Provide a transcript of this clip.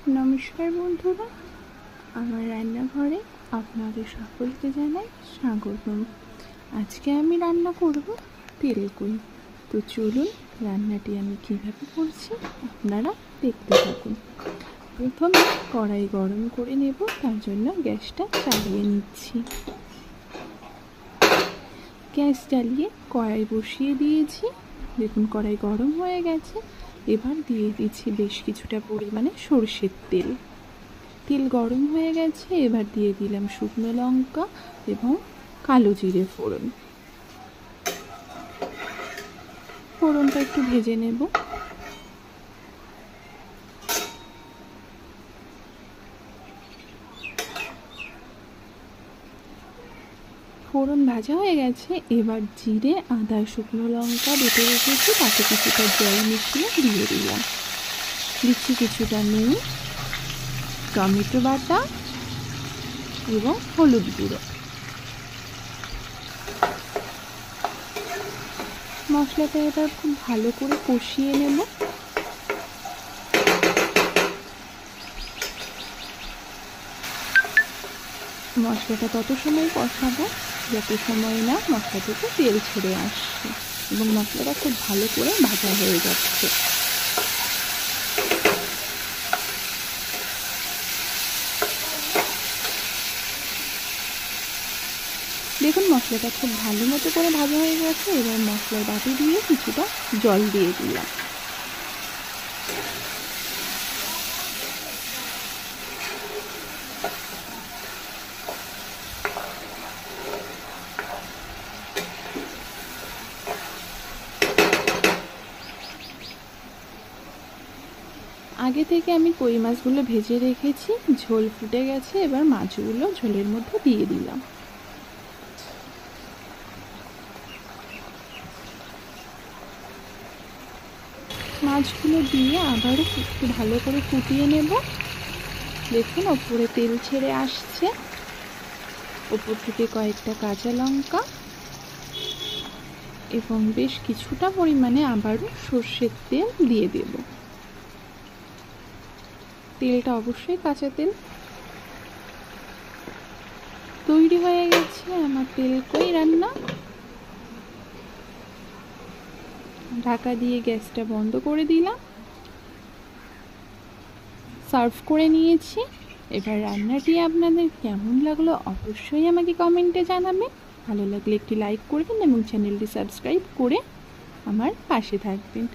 নমস্কার বন্ধুরা, আমার রান্নাঘরে আপনাদের সকলকে জানাই স্বাগতম। আজকে আমি রান্না করব তেলকুই। তো চলুন রান্নাটি আমি কিভাবে করছি আপনারা দেখতে থাকুন। প্রথমে কড়াই গরম করে নেব, তার জন্য গ্যাসটা চালিয়ে নিচ্ছি। গ্যাস জ্বালিয়ে কড়াই বসিয়ে দিয়েছি। দেখুন কড়াই গরম হয়ে গেছে। এবার দিয়ে দিচ্ছি বেশ কিছুটা পরিমাণে সরষের তেল। তেল গরম হয়ে গেছে, এবার দিয়ে দিলাম শুকনো লঙ্কা এবং কালো জিরে ফোড়ন। ফোড়নটা একটু ভেজে নেব। ফোড়ন ভাজা হয়ে গেছে, এবার জিরে, আদা, শুকনো লঙ্কা বেটে রেখেছি তাতে কিছুটা জল মিশিয়ে দিয়ে দিলাম। দিচ্ছি কিছুটা নুন, টমেটো বাটা এবং হলুদ গুঁড়ো। মশলাটা এবার খুব ভালো করে কষিয়ে নেব। মশলাটা তত সময় কষাবো যত সময় না মশলা থেকে তেল ছেড়ে আসছে এবং মশলাটা খুব ভালো করে ভাজা হয়ে যাচ্ছে। দেখুন মশলাটা খুব ভালো মতো করে ভাজা হয়ে গেছে। এবার মশলার বাটি দিয়ে কিছুটা জল দিয়ে দিলাম। আগে থেকে আমি কই মাছগুলো ভেজে রেখেছি, ঝোল ফুটে গেছে। এবার মাছগুলো ঝোলের মধ্যে দিয়ে দিলাম। মাছগুলো দিয়ে আবারও একটু ভালো করে ফুটিয়ে নেব। দেখুন ওপরে তেল ছেড়ে আসছে। ওপর থেকে কয়েকটা কাঁচা লঙ্কা এবং বেশ কিছুটা পরিমাণে আবারও সর্ষের তেল দিয়ে দেব। তেলটা অবশ্যই কাঁচা তেল। তৈরি হয়ে গেছে আমার তেলকুই রান্না। ঢাকা দিয়ে গ্যাসটা বন্ধ করে দিলাম। সার্ভ করে নিয়েছি। এবার রান্নাটি আপনাদের কেমন লাগলো অবশ্যই আমাকে কমেন্টে জানাবেন। ভালো লাগলে একটি লাইক করবেন এবং চ্যানেলটি সাবস্ক্রাইব করে আমার পাশে থাকবেন।